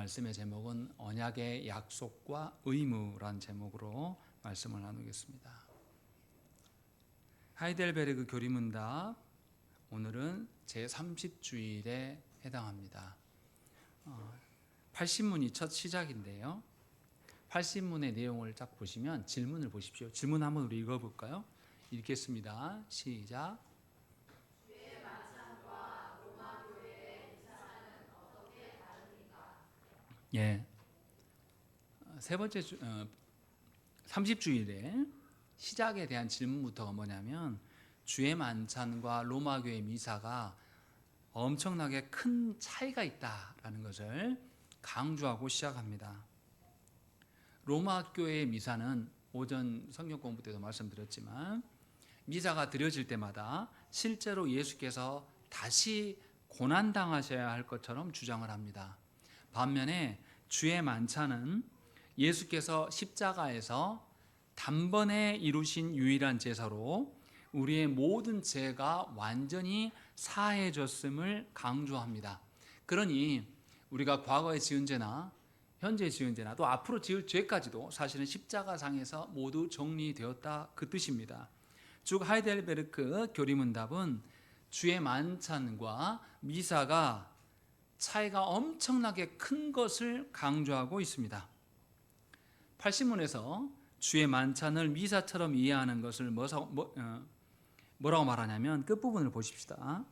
말씀의 제목은 언약의 약속과 의무란 제목으로 말씀을 나누겠습니다. 하이델베르그 교리문답, 오늘은 제30주일에 해당합니다. 80문이 첫 시작인데요. 80문의 내용을 딱 보시면 질문을 보십시오. 질문 한번 우리 읽어볼까요? 읽겠습니다. 시작. 예. 세 번째 30주일의 시작에 대한 질문부터가 뭐냐면, 주의 만찬과 로마교회 미사가 엄청나게 큰 차이가 있다라는 것을 강조하고 시작합니다. 로마교회의 미사는 오전 성경 공부 때도 말씀드렸지만, 미사가 드려질 때마다 실제로 예수께서 다시 고난당하셔야 할 것처럼 주장을 합니다. 반면에 주의 만찬은 예수께서 십자가에서 단번에 이루신 유일한 제사로 우리의 모든 죄가 완전히 사해졌음을 강조합니다. 그러니 우리가 과거에 지은 죄나 현재 지은 죄나 또 앞으로 지을 죄까지도 사실은 십자가상에서 모두 정리되었다, 그 뜻입니다. 즉 하이델베르크 교리문답은 주의 만찬과 미사가 차이가 엄청나게 큰 것을 강조하고 있습니다. 80문에서 주의 만찬을 미사처럼 이해하는 것을 뭐라고 말하냐면, 끝부분을 보십시다.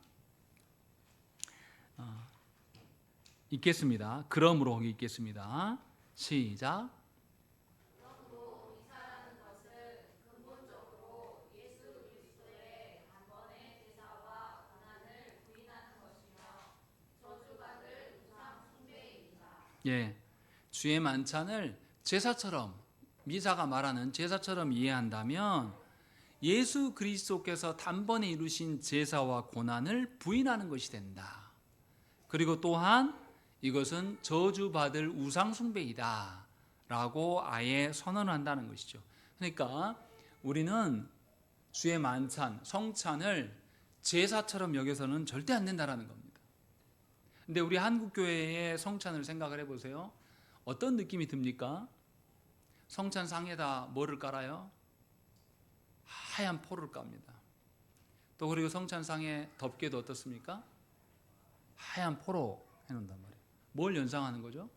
읽겠습니다. 그러므로 거기 읽겠습니다. 시작. 예, 주의 만찬을 제사처럼, 미사가 말하는 제사처럼 이해한다면 예수 그리스도께서 단번에 이루신 제사와 고난을 부인하는 것이 된다. 그리고 또한 이것은 저주받을 우상 숭배이다 라고 아예 선언한다는 것이죠. 그러니까 우리는 주의 만찬, 성찬을 제사처럼 여겨서는 절대 안 된다라는 겁니다. 근데 우리 한국교회의 성찬을 생각을 해보세요. 어떤 느낌이 듭니까? 성찬상에다 뭐를 깔아요? 하얀 포를 깝니다. 또 그리고 성찬상에 덮개도 어떻습니까? 하얀 포로 해놓는단 말이에요. 뭘 연상하는 거죠?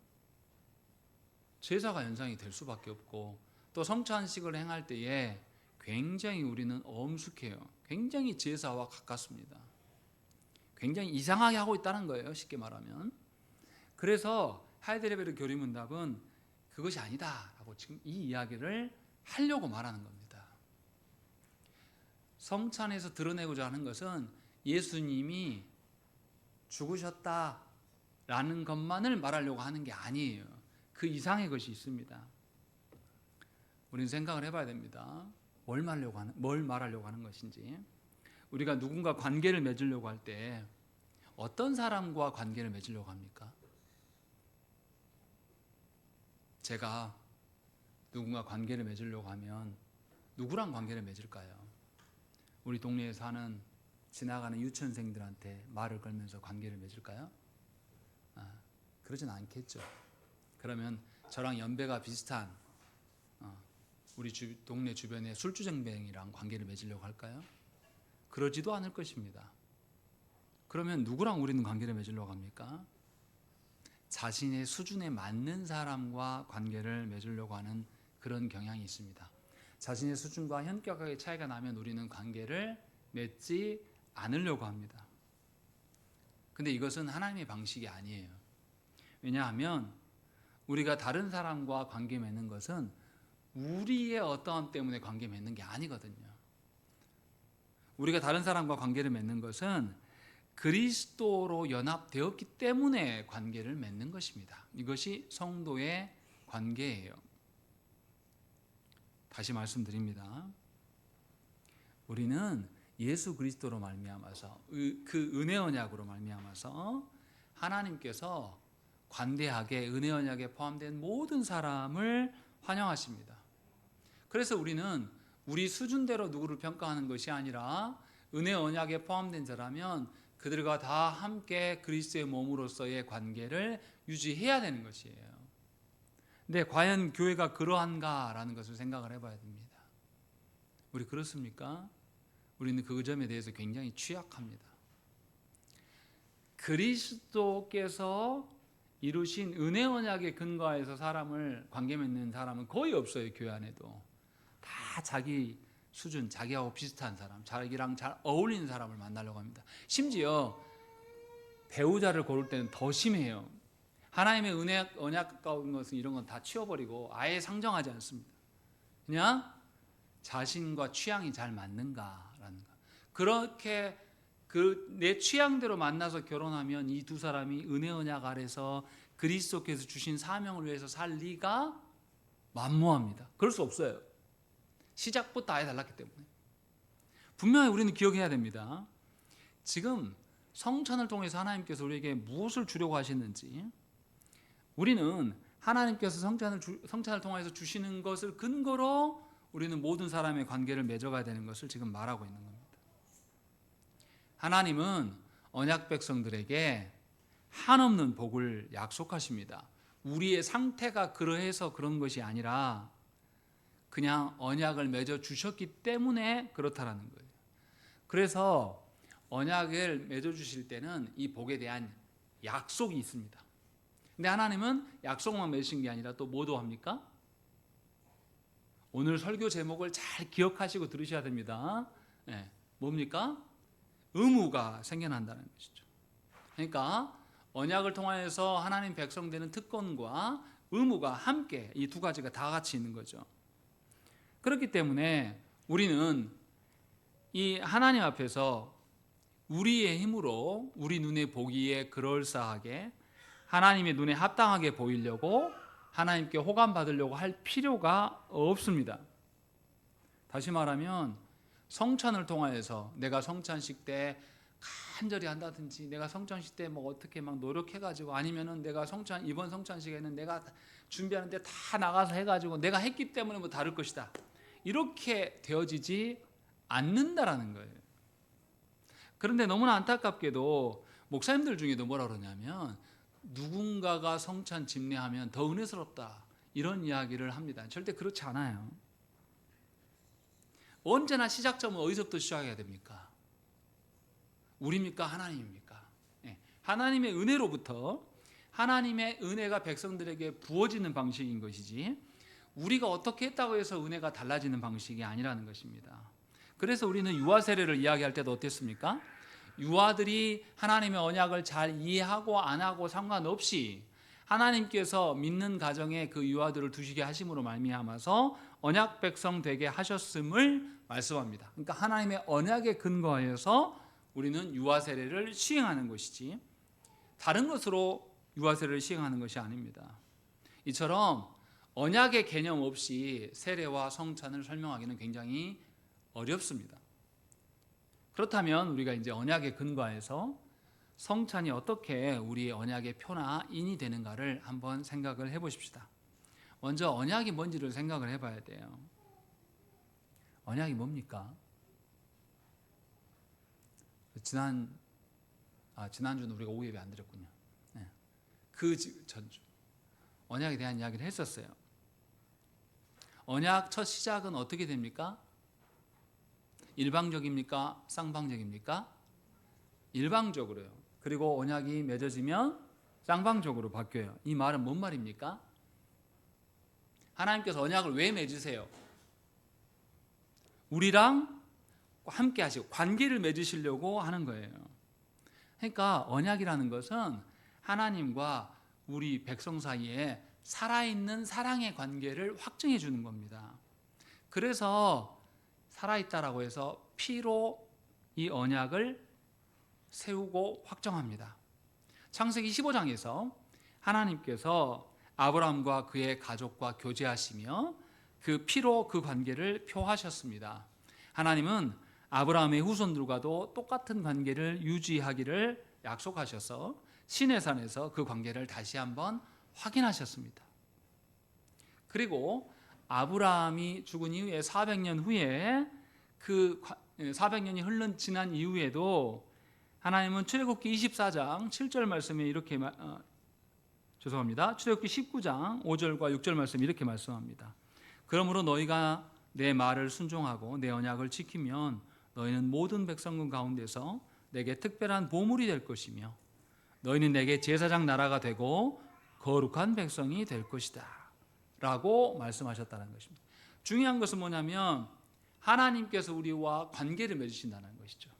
제사가 연상이 될 수밖에 없고, 또 성찬식을 행할 때에 굉장히 우리는 엄숙해요. 굉장히 제사와 가깝습니다. 굉장히 이상하게 하고 있다는 거예요, 쉽게 말하면. 그래서 하이델베르크 교리문답은 그것이 아니다라고 지금 이 이야기를 하려고 말하는 겁니다. 성찬에서 드러내고자 하는 것은 예수님이 죽으셨다라는 것만을 말하려고 하는 게 아니에요. 그 이상의 것이 있습니다. 우리는 생각을 해봐야 됩니다. 뭘 말하려고 하는 것인지. 우리가 누군가 관계를 맺으려고 할 때 어떤 사람과 관계를 맺으려고 합니까? 제가 누군가 관계를 맺으려고 하면 누구랑 관계를 맺을까요? 우리 동네에 사는 지나가는 유치원생들한테 말을 걸면서 관계를 맺을까요? 그러진 않겠죠. 그러면 저랑 연배가 비슷한 우리 동네 주변의 술주정뱅이랑 관계를 맺으려고 할까요? 그러지도 않을 것입니다. 그러면 누구랑 우리는 관계를 맺으려고 합니까? 자신의 수준에 맞는 사람과 관계를 맺으려고 하는 그런 경향이 있습니다. 자신의 수준과 현격하게 차이가 나면 우리는 관계를 맺지 않으려고 합니다. 근데 이것은 하나님의 방식이 아니에요. 왜냐하면 우리가 다른 사람과 관계 맺는 것은 우리의 어떠함 때문에 관계 맺는 게 아니거든요. 우리가 다른 사람과 관계를 맺는 것은 그리스도로 연합되었기 때문에 관계를 맺는 것입니다. 이것이 성도의 관계예요. 다시 말씀드립니다. 우리는 예수 그리스도로 말미암아서, 그 은혜 언약으로 말미암아서 하나님께서 관대하게 은혜 언약에 포함된 모든 사람을 환영하십니다. 그래서 우리는 우리 수준대로 누구를 평가하는 것이 아니라 은혜 언약에 포함된 자라면 그들과 다 함께 그리스도의 몸으로서의 관계를 유지해야 되는 것이에요. 근데 과연 교회가 그러한가라는 것을 생각을 해봐야 됩니다. 우리 그렇습니까? 우리는 그 점에 대해서 굉장히 취약합니다. 그리스도께서 이루신 은혜 언약에 근거해서 사람을 관계 맺는 사람은 거의 없어요. 교회 안에도 다 자기 수준, 자기하고 비슷한 사람, 자기랑 잘 어울리는 사람을 만나려고 합니다. 심지어 배우자를 고를 때는 더 심해요. 하나님의 은혜 언약 가운 것은 이런 건 다 치워버리고 아예 상정하지 않습니다. 그냥 자신과 취향이 잘 맞는가라는 거. 그렇게 내 취향대로 만나서 결혼하면 이 두 사람이 은혜 언약 아래서 그리스도께서 주신 사명을 위해서 살 리가 만무합니다. 그럴 수 없어요. 시작부터 아예 달랐기 때문에. 분명히 우리는 기억해야 됩니다. 지금 성찬을 통해서 하나님께서 우리에게 무엇을 주려고 하시는지, 우리는 하나님께서 성찬을 통해서 주시는 것을 근거로 우리는 모든 사람의 관계를 맺어가야 되는 것을 지금 말하고 있는 겁니다. 하나님은 언약 백성들에게 한없는 복을 약속하십니다. 우리의 상태가 그러해서 그런 것이 아니라 그냥 언약을 맺어 주셨기 때문에 그렇다라는 거예요. 그래서 언약을 맺어 주실 때는 이 복에 대한 약속이 있습니다. 근데 하나님은 약속만 맺으신 게 아니라 또 뭐도 합니까? 오늘 설교 제목을 잘 기억하시고 들으셔야 됩니다. 네, 뭡니까? 의무가 생겨난다는 것이죠. 그러니까 언약을 통하여서 하나님 백성 되는 특권과 의무가 함께, 이 두 가지가 다 같이 있는 거죠. 그렇기 때문에 우리는 이 하나님 앞에서 우리의 힘으로 우리 눈에 보기에 그럴싸하게 하나님의 눈에 합당하게 보이려고 하나님께 호감 받으려고 할 필요가 없습니다. 다시 말하면 성찬을 통하여서 내가 성찬식 때 간절히 한다든지, 내가 성찬식 때 뭐 어떻게 막 노력해가지고, 아니면은 내가 이번 성찬식에는 내가 준비하는데 다 나가서 해가지고 내가 했기 때문에 뭐 다를 것이다, 이렇게 되어지지 않는다라는 거예요. 그런데 너무나 안타깝게도 목사님들 중에도 뭐라 그러냐면, 누군가가 성찬 집례하면 더 은혜스럽다, 이런 이야기를 합니다. 절대 그렇지 않아요. 언제나 시작점은 어디서부터 시작해야 됩니까? 우리입니까? 하나님입니까? 하나님의 은혜로부터, 하나님의 은혜가 백성들에게 부어지는 방식인 것이지, 우리가 어떻게 했다고 해서 은혜가 달라지는 방식이 아니라는 것입니다. 그래서 우리는 유아 세례를 이야기할 때도 어땠습니까? 유아들이 하나님의 언약을 잘 이해하고 안 하고 상관없이 하나님께서 믿는 가정에 그 유아들을 두시게 하심으로 말미암아서 언약 백성 되게 하셨음을 말씀합니다. 그러니까 하나님의 언약에 근거하여서 우리는 유아 세례를 시행하는 것이지, 다른 것으로 유아 세례를 시행하는 것이 아닙니다. 이처럼 언약의 개념 없이 세례와 성찬을 설명하기는 굉장히 어렵습니다. 그렇다면 우리가 이제 언약에 근거해서 성찬이 어떻게 우리의 언약의 표나 인이 되는가를 한번 생각을 해보십시다. 먼저 언약이 뭔지를 생각을 해봐야 돼요. 언약이 뭡니까? 지난주는 우리가 오후 예배 안 드렸군요. 네. 그 전주 언약에 대한 이야기를 했었어요. 언약 첫 시작은 어떻게 됩니까? 일방적입니까? 쌍방적입니까? 일방적으로요. 그리고 언약이 맺어지면 쌍방적으로 바뀌어요. 이 말은 뭔 말입니까? 하나님께서 언약을 왜 맺으세요? 우리랑 함께 하시고 관계를 맺으시려고 하는 거예요. 그러니까 언약이라는 것은 하나님과 우리 백성 사이에 살아있는 사랑의 관계를 확증해 주는 겁니다. 그래서 살아있다라고 해서 피로 이 언약을 세우고 확정합니다. 창세기 15장에서 하나님께서 아브라함과 그의 가족과 교제하시며 그 피로 그 관계를 표하셨습니다. 하나님은 아브라함의 후손들과도 똑같은 관계를 유지하기를 약속하셔서 시내산에서 그 관계를 다시 한번 확인하셨습니다. 그리고 아브라함이 죽은 이후에 400년 후에 그 400년이 지난 이후에도 하나님은 출애굽기 24장 7절 말씀에 이렇게 출애굽기 19장 5절과 6절 말씀 이렇게 말씀합니다. 그러므로 너희가 내 말을 순종하고 내 언약을 지키면 너희는 모든 백성군 가운데서 내게 특별한 보물이 될 것이며 너희는 내게 제사장 나라가 되고 거룩한 백성이 될 것이다 라고 말씀하셨다는 것입니다. 중요한 것은 뭐냐면 하나님께서 우리와 관계를 맺으신다는 것이죠.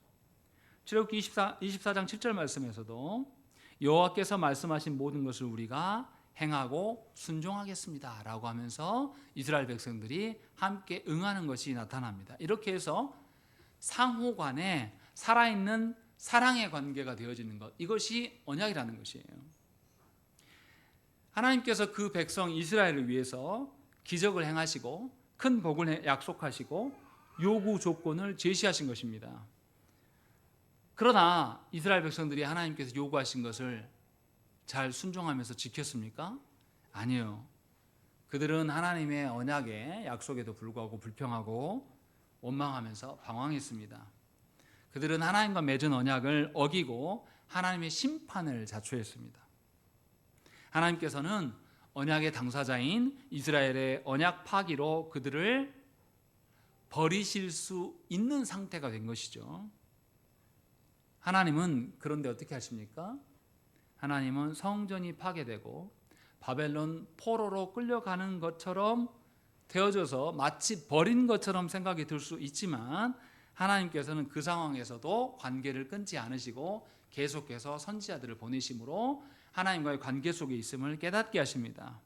출애굽기 24장 7절 말씀에서도 여호와께서 말씀하신 모든 것을 우리가 행하고 순종하겠습니다 라고 하면서 이스라엘 백성들이 함께 응하는 것이 나타납니다. 이렇게 해서 상호간에 살아있는 사랑의 관계가 되어지는 것, 이것이 언약이라는 것이에요. 하나님께서 그 백성 이스라엘을 위해서 기적을 행하시고 큰 복을 약속하시고 요구 조건을 제시하신 것입니다. 그러나 이스라엘 백성들이 하나님께서 요구하신 것을 잘 순종하면서 지켰습니까? 아니요. 그들은 하나님의 언약의 약속에도 불구하고 불평하고 원망하면서 방황했습니다. 그들은 하나님과 맺은 언약을 어기고 하나님의 심판을 자초했습니다. 하나님께서는 언약의 당사자인 이스라엘의 언약 파기로 그들을 버리실 수 있는 상태가 된 것이죠. 하나님은 그런데 어떻게 하십니까? 하나님은 성전이 파괴되고 바벨론 포로로 끌려가는 것처럼 되어져서 마치 버린 것처럼 생각이 들 수 있지만 하나님께서는 그 상황에서도 관계를 끊지 않으시고 계속해서 선지자들을 보내심으로 하나님과의 관계 속에 있음을 깨닫게 하십니다.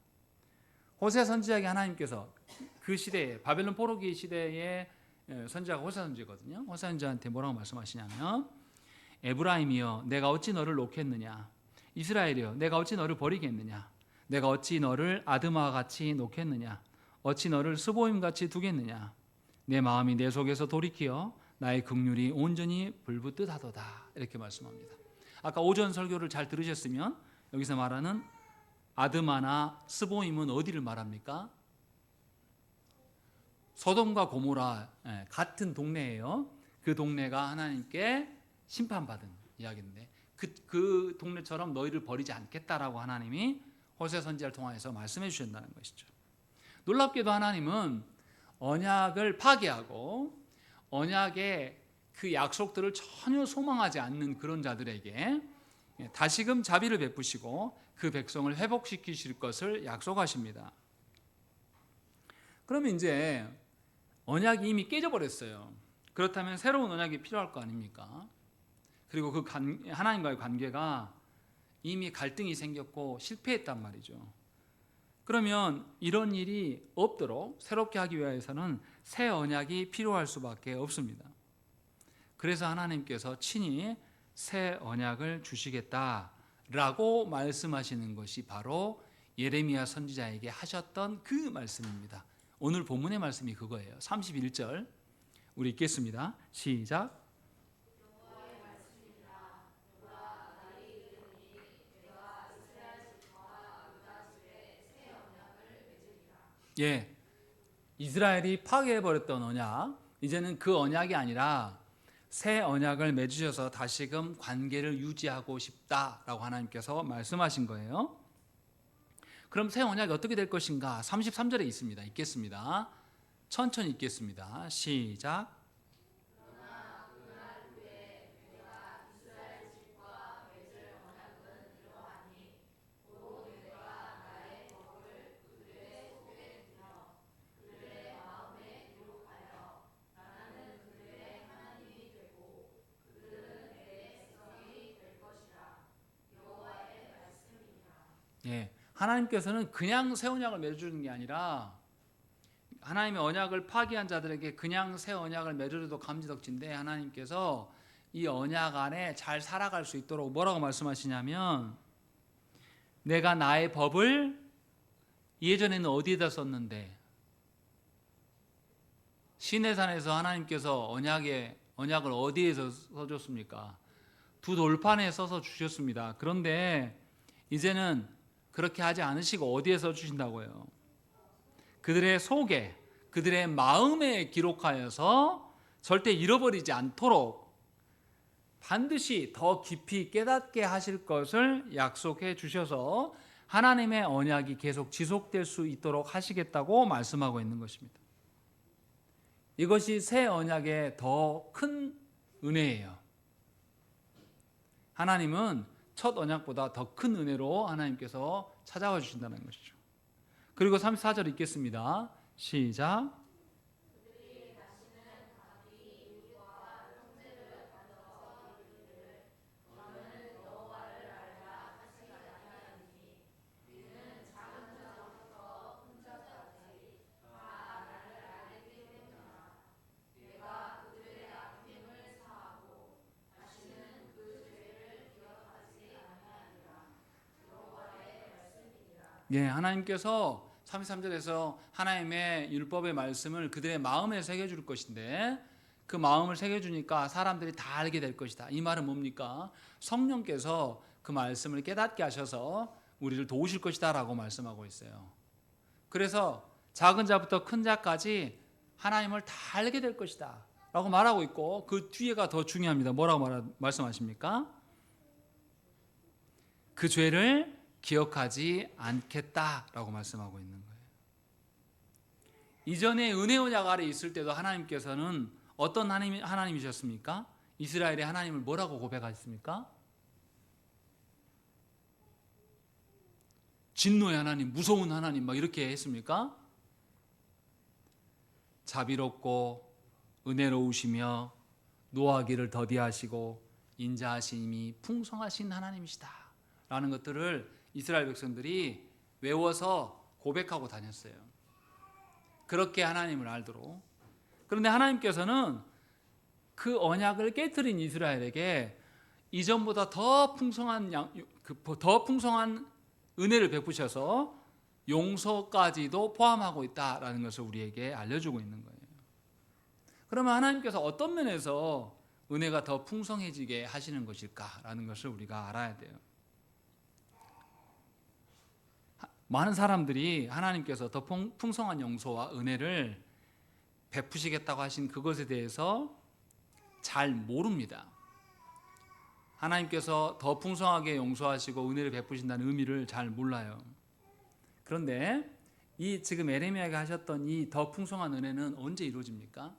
호세 선지자에게 하나님께서 그 시대에 바벨론 포로기 시대의 선지자가 호세 선지거든요. 호세 선지자한테 뭐라고 말씀하시냐면 에브라임이여 내가 어찌 너를 놓겠느냐, 이스라엘이여 내가 어찌 너를 버리겠느냐, 내가 어찌 너를 아드마와 같이 놓겠느냐, 어찌 너를 스보임 같이 두겠느냐, 내 마음이 내 속에서 돌이키어 나의 긍휼이 온전히 불붙듯 하도다. 이렇게 말씀합니다. 아까 오전 설교를 잘 들으셨으면 여기서 말하는 아드마나 스보임은 어디를 말합니까? 소돔과 고모라 같은 동네예요. 그 동네가 하나님께 심판받은 이야기인데 그 동네처럼 너희를 버리지 않겠다라고 하나님이 호세 선지자를 통해서 말씀해 주신다는 것이죠. 놀랍게도 하나님은 언약을 파기하고 언약의 그 약속들을 전혀 소망하지 않는 그런 자들에게 다시금 자비를 베푸시고 그 백성을 회복시키실 것을 약속하십니다. 그러면 이제 언약이 이미 깨져버렸어요. 그렇다면 새로운 언약이 필요할 거 아닙니까? 그리고 그 하나님과의 관계가 이미 갈등이 생겼고 실패했단 말이죠. 그러면 이런 일이 없도록 새롭게 하기 위해서는 새 언약이 필요할 수밖에 없습니다. 그래서 하나님께서 친히 새 언약을 주시겠다라고 말씀하시는 것이 바로 예레미야 선지자에게 하셨던 그 말씀입니다. 오늘 본문의 말씀이 그거예요. 31절 우리 읽겠습니다. 시작. 예, 이스라엘이 파괴해버렸던 언약, 이제는 그 언약이 아니라 새 언약을 맺으셔서 다시금 관계를 유지하고 싶다라고 하나님께서 말씀하신 거예요. 그럼 새 언약이 어떻게 될 것인가? 33절에 있습니다. 읽겠습니다. 천천히 읽겠습니다. 시작. 예, 하나님께서는 그냥 새 언약을 맺어주는 게 아니라 하나님의 언약을 파기한 자들에게 그냥 새 언약을 맺어줘도 감지덕진데 하나님께서 이 언약 안에 잘 살아갈 수 있도록 뭐라고 말씀하시냐면 내가 나의 법을 예전에는 어디에다 썼는데 시내산에서 하나님께서 언약을 어디에서 써줬습니까? 두 돌판에 써서 주셨습니다. 그런데 이제는 그렇게 하지 않으시고 어디에 써주신다고요? 그들의 속에, 그들의 마음에 기록하여서 절대 잃어버리지 않도록 반드시 더 깊이 깨닫게 하실 것을 약속해 주셔서 하나님의 언약이 계속 지속될 수 있도록 하시겠다고 말씀하고 있는 것입니다. 이것이 새 언약의 더 큰 은혜예요. 하나님은 첫 언약보다 더 큰 은혜로 하나님께서 찾아와 주신다는 것이죠. 그리고 34절 읽겠습니다. 시작. 예, 하나님께서 33절에서 하나님의 율법의 말씀을 그들의 마음에 새겨줄 것인데 그 마음을 새겨주니까 사람들이 다 알게 될 것이다. 이 말은 뭡니까? 성령께서 그 말씀을 깨닫게 하셔서 우리를 도우실 것이다 라고 말씀하고 있어요. 그래서 작은 자부터 큰 자까지 하나님을 다 알게 될 것이다 라고 말하고 있고, 그 뒤에가 더 중요합니다. 뭐라고 말씀하십니까? 그 죄를 기억하지 않겠다라고 말씀하고 있는 거예요. 이전에 은혜 언약 아래 있을 때도 하나님께서는 어떤 하나님이셨습니까? 이스라엘의 하나님을 뭐라고 고백하셨습니까? 진노의 하나님, 무서운 하나님 막 이렇게 했습니까? 자비롭고 은혜로우시며 노하기를 더디하시고 인자하심이 풍성하신 하나님이시다 라는 것들을 이스라엘 백성들이 외워서 고백하고 다녔어요. 그렇게 하나님을 알도록. 그런데 하나님께서는 그 언약을 깨트린 이스라엘에게 이전보다 더 풍성한 은혜를 베푸셔서 용서까지도 포함하고 있다라는 것을 우리에게 알려주고 있는 거예요. 그러면 하나님께서 어떤 면에서 은혜가 더 풍성해지게 하시는 것일까라는 것을 우리가 알아야 돼요. 많은 사람들이 하나님께서 더 풍성한 용서와 은혜를 베푸시겠다고 하신 그것에 대해서 잘 모릅니다. 하나님께서 더 풍성하게 용서하시고 은혜를 베푸신다는 의미를 잘 몰라요. 그런데 이 지금 에레미야가 하셨던 이 더 풍성한 은혜는 언제 이루어집니까?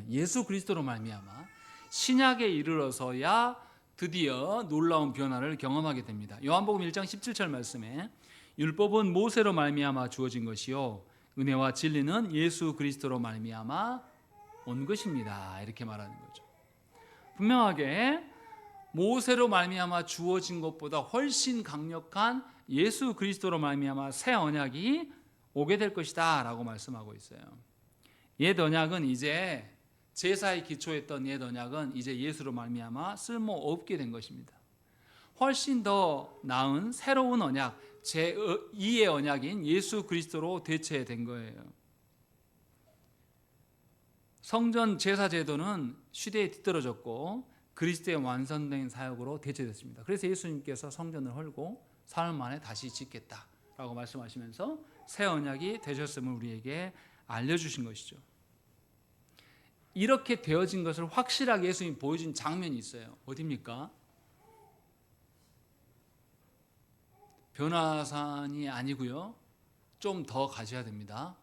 예수 그리스도로 말미암아 신약에 이르러서야 드디어 놀라운 변화를 경험하게 됩니다. 요한복음 1장 17절 말씀에 율법은 모세로 말미암아 주어진 것이요 은혜와 진리는 예수 그리스도로 말미암아 온 것입니다. 이렇게 말하는 거죠. 분명하게 모세로 말미암아 주어진 것보다 훨씬 강력한 예수 그리스도로 말미암아 새 언약이 오게 될 것이다 라고 말씀하고 있어요. 옛 언약은 이제 제사에 기초했던 옛 언약은 이제 예수로 말미암아 쓸모없게 된 것입니다. 훨씬 더 나은 새로운 언약, 제2의 언약인 예수 그리스도로 대체된 거예요. 성전 제사 제도는 시대에 뒤떨어졌고 그리스도의 완성된 사역으로 대체됐습니다. 그래서 예수님께서 성전을 헐고 사흘 만에 다시 짓겠다라고 말씀하시면서 새 언약이 되셨음을 우리에게 알려주신 것이죠. 이렇게 되어진 것을 확실하게 예수님이 보여준 장면이 있어요. 어디입니까? 변화산이 아니고요. 좀 더 가셔야 됩니다.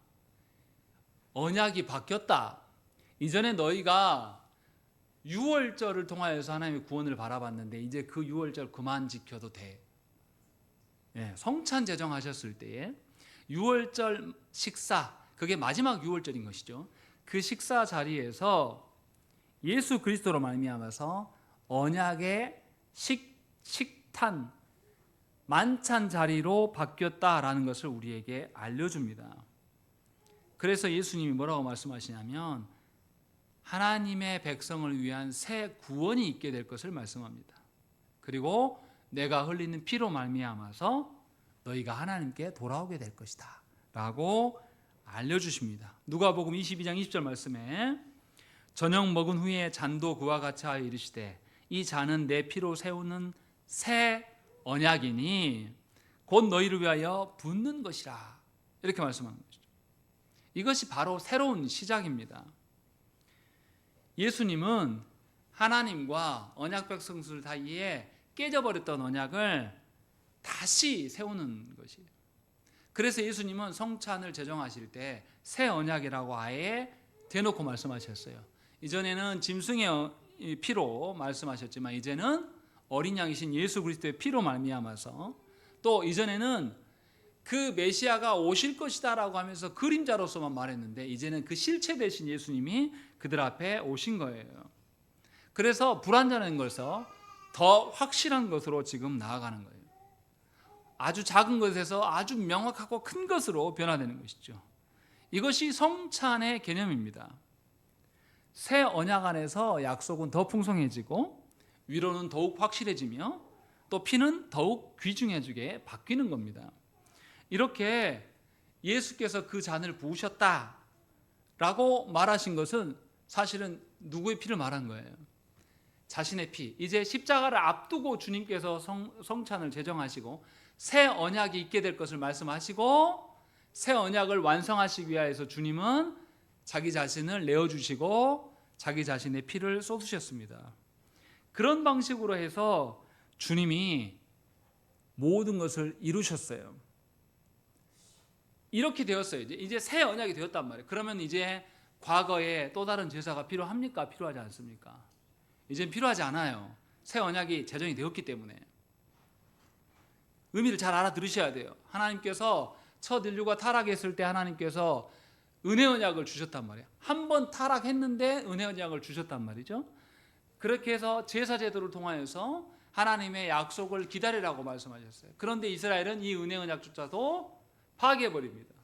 언약이 바뀌었다. 이전에 너희가 유월절을 통하여서 하나님의 구원을 바라봤는데 이제 그 유월절 그만 지켜도 돼. 성찬 제정하셨을 때에 유월절 식사, 그게 마지막 유월절인 것이죠. 그 식사 자리에서 예수 그리스도로 말미암아서 언약의 식탄, 만찬 자리로 바뀌었다라는 것을 우리에게 알려줍니다. 그래서 예수님이 뭐라고 말씀하시냐면 하나님의 백성을 위한 새 구원이 있게 될 것을 말씀합니다. 그리고 내가 흘리는 피로 말미암아서 너희가 하나님께 돌아오게 될 것이다 라고 알려주십니다. 누가복음 22장 20절 말씀에 저녁 먹은 후에 잔도 그와 같이 하여 이르시되 이 잔은 내 피로 세우는 새 언약이니 곧 너희를 위하여 붓는 것이라 이렇게 말씀하는 것이죠. 이것이 바로 새로운 시작입니다. 예수님은 하나님과 언약 백성들 사이에 깨져버렸던 언약을 다시 세우는 것이에요. 그래서 예수님은 성찬을 제정하실 때 새 언약이라고 아예 대놓고 말씀하셨어요. 이전에는 짐승의 피로 말씀하셨지만 이제는 어린 양이신 예수 그리스도의 피로 말미암아서, 또 이전에는 그 메시아가 오실 것이다라고 하면서 그림자로서만 말했는데 이제는 그 실체 되신 예수님이 그들 앞에 오신 거예요. 그래서 불완전한 것에서 더 확실한 것으로 지금 나아가는 거예요. 아주 작은 것에서 아주 명확하고 큰 것으로 변화되는 것이죠. 이것이 성찬의 개념입니다. 새 언약 안에서 약속은 더 풍성해지고 위로는 더욱 확실해지며 또 피는 더욱 귀중해지게 바뀌는 겁니다. 이렇게 예수께서 그 잔을 부으셨다라고 말하신 것은 사실은 누구의 피를 말한 거예요? 자신의 피. 이제 십자가를 앞두고 주님께서 성찬을 제정하시고 새 언약이 있게 될 것을 말씀하시고 새 언약을 완성하시기 위하여서 주님은 자기 자신을 내어주시고 자기 자신의 피를 쏟으셨습니다. 그런 방식으로 해서 주님이 모든 것을 이루셨어요. 이렇게 되었어요. 이제 새 언약이 되었단 말이에요. 그러면 이제 과거에 또 다른 제사가 필요합니까? 필요하지 않습니까? 이제는 필요하지 않아요. 새 언약이 제정이 되었기 때문에. 의미를 잘 알아들으셔야 돼요. 하나님께서 첫 인류가 타락했을 때 하나님께서 은혜 언약을 주셨단 말이에요. 한 번 타락했는데 은혜 언약을 주셨단 말이죠. 그렇게 해서 제사 제도를 통하여서 하나님의 약속을 기다리라고 말씀하셨어요. 그런데 이스라엘은 이 은혜 언약조차도 파괴해버립니다.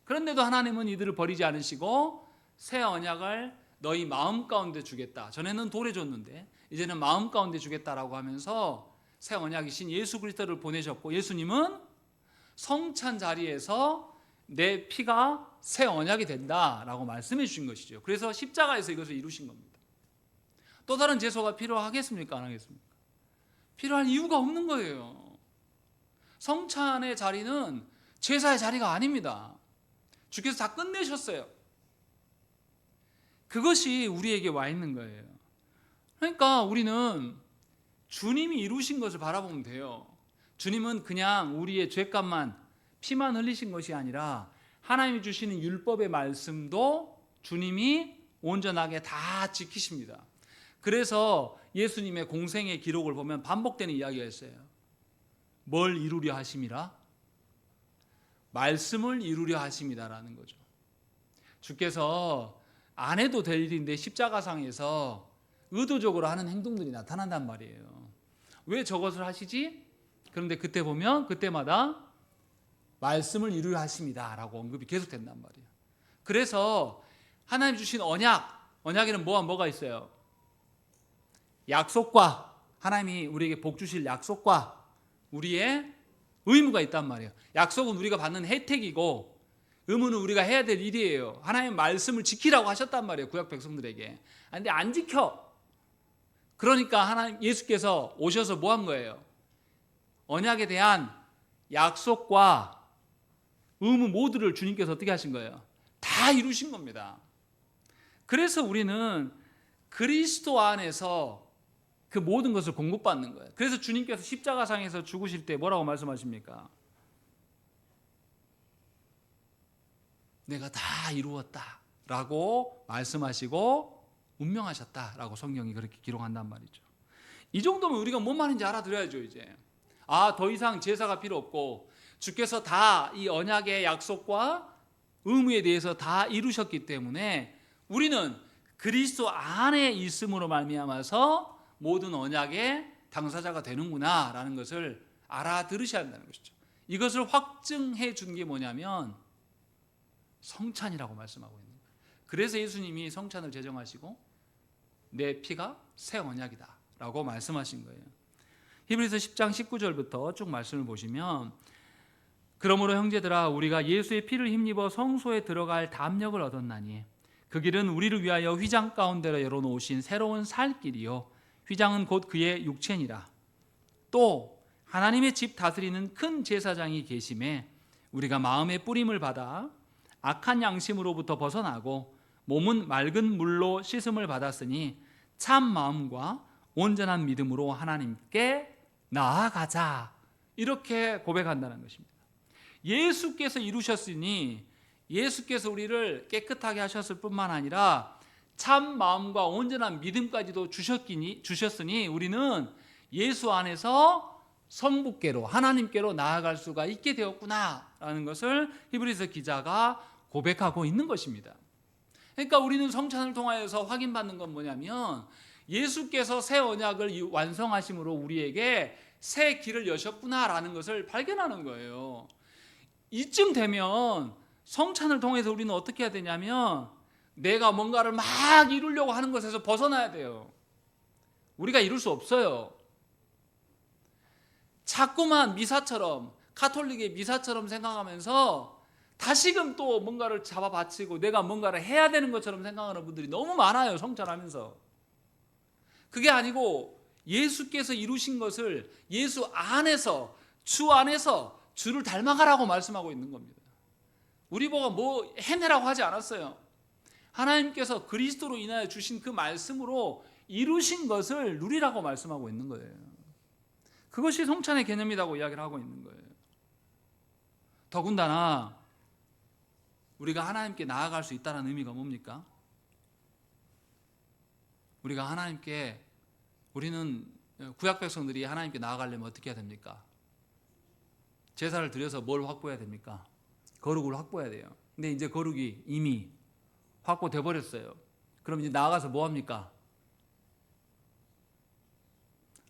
그런데도 하나님은 이들을 버리지 않으시고 새 언약을 너희 마음 가운데 주겠다. 전에는 돌에 줬는데 이제는 마음 가운데 주겠다라고 하면서 새 언약이신 예수 그리스도를 보내셨고, 예수님은 성찬 자리에서 내 피가 새 언약이 된다라고 말씀해 주신 것이죠. 그래서 십자가에서 이것을 이루신 겁니다. 또 다른 제사가 필요하겠습니까? 안 하겠습니까? 필요할 이유가 없는 거예요. 성찬의 자리는 제사의 자리가 아닙니다. 주께서 다 끝내셨어요. 그것이 우리에게 와 있는 거예요. 그러니까 우리는 주님이 이루신 것을 바라보면 돼요. 주님은 그냥 우리의 죄값만, 피만 흘리신 것이 아니라 하나님이 주시는 율법의 말씀도 주님이 온전하게 다 지키십니다. 그래서 예수님의 공생의 기록을 보면 반복되는 이야기가 있어요. 뭘 이루려 하심이라? 말씀을 이루려 하심이다라는 거죠. 주께서 안 해도 될 일인데 십자가상에서 의도적으로 하는 행동들이 나타난단 말이에요. 왜 저것을 하시지? 그런데 그때 보면 그때마다 말씀을 이루려 하심이다라고 언급이 계속 된단 말이에요. 그래서 하나님 주신 언약에는 뭐가 있어요? 약속과, 하나님이 우리에게 복 주실 약속과 우리의 의무가 있단 말이에요. 약속은 우리가 받는 혜택이고 의무는 우리가 해야 될 일이에요. 하나님 말씀을 지키라고 하셨단 말이에요. 구약 백성들에게. 근데 안 지켜. 그러니까 하나님 예수께서 오셔서 뭐 한 거예요? 언약에 대한 약속과 의무 모두를 주님께서 어떻게 하신 거예요? 다 이루신 겁니다. 그래서 우리는 그리스도 안에서 그 모든 것을 공급받는 거예요. 그래서 주님께서 십자가상에서 죽으실 때 뭐라고 말씀하십니까? 내가 다 이루었다라고 말씀하시고 운명하셨다라고 성경이 그렇게 기록한단 말이죠. 이 정도면 우리가 뭔 말인지 알아들어야죠. 이제 더 이상 제사가 필요 없고 주께서 다 이 언약의 약속과 의무에 대해서 다 이루셨기 때문에 우리는 그리스도 안에 있음으로 말미암아서 모든 언약의 당사자가 되는구나라는 것을 알아들으셔야 한다는 것이죠. 이것을 확증해 준 게 뭐냐면 성찬이라고 말씀하고 있는 거예요. 그래서 예수님이 성찬을 제정하시고 내 피가 새 언약이다 라고 말씀하신 거예요. 히브리서 10장 19절부터 쭉 말씀을 보시면, 그러므로 형제들아 우리가 예수의 피를 힘입어 성소에 들어갈 담력을 얻었나니 그 길은 우리를 위하여 휘장 가운데로 열어놓으신 새로운 살 길이요 휘장은 곧 그의 육체니라. 또 하나님의 집 다스리는 큰 제사장이 계심에 우리가 마음의 뿌림을 받아 악한 양심으로부터 벗어나고 몸은 맑은 물로 씻음을 받았으니 참 마음과 온전한 믿음으로 하나님께 나아가자. 이렇게 고백한다는 것입니다. 예수께서 이루셨으니, 예수께서 우리를 깨끗하게 하셨을 뿐만 아니라 참 마음과 온전한 믿음까지도 주셨으니 우리는 예수 안에서 성부께로, 하나님께로 나아갈 수가 있게 되었구나라는 것을 히브리서 기자가 고백하고 있는 것입니다. 그러니까 우리는 성찬을 통하여서 확인받는 건 뭐냐면, 예수께서 새 언약을 완성하심으로 우리에게 새 길을 여셨구나라는 것을 발견하는 거예요. 이쯤 되면 성찬을 통해서 우리는 어떻게 해야 되냐면, 내가 뭔가를 막 이루려고 하는 것에서 벗어나야 돼요. 우리가 이룰 수 없어요. 자꾸만 미사처럼, 가톨릭의 미사처럼 생각하면서 다시금 또 뭔가를 잡아바치고 내가 뭔가를 해야 되는 것처럼 생각하는 분들이 너무 많아요. 성찬하면서. 그게 아니고 예수께서 이루신 것을 예수 안에서, 주 안에서 주를 닮아가라고 말씀하고 있는 겁니다. 우리 보고 뭐 해내라고 하지 않았어요. 하나님께서 그리스도로 인하여 주신 그 말씀으로 이루신 것을 누리라고 말씀하고 있는 거예요. 그것이 성찬의 개념이라고 이야기를 하고 있는 거예요. 더군다나 우리가 하나님께 나아갈 수 있다는 의미가 뭡니까? 우리가 하나님께, 우리는 구약 백성들이 하나님께 나아가려면 어떻게 해야 됩니까? 제사를 드려서 뭘 확보해야 됩니까? 거룩을 확보해야 돼요. 근데 이제 거룩이 이미 확보돼 버렸어요. 그럼 이제 나아가서 뭐 합니까?